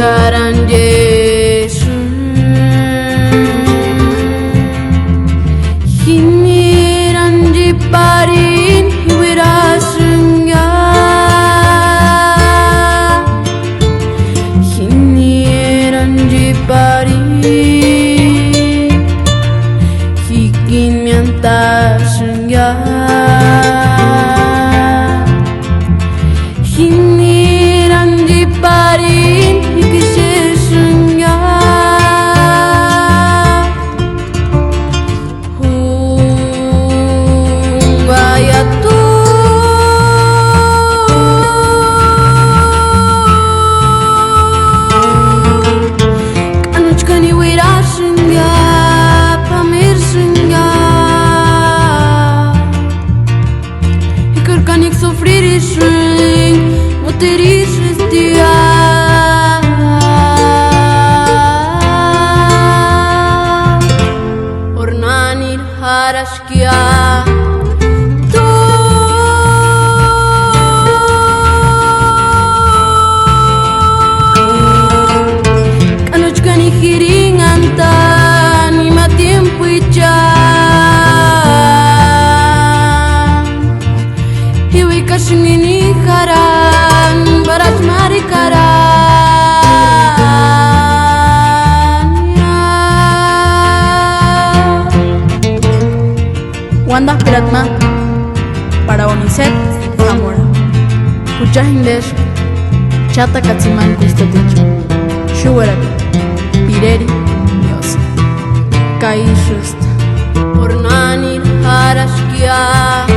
Karanjesu Hiniranji parin hiwirasungya Hiniranji parin hikin miantasungya Hiniranji parin hikisesungya Bayatu Kanuchkani wirasungya pamirsunga Hikurkanik sofririshung mutirishustia Ornanir harashkia Kashingini karan barat mari karan Wanda Piratma para Onicet Zamora Kucha Hindesh Chata Katsiman Kustatichu Shuwarat Pireri Dios Kaishust Ornani Harashkia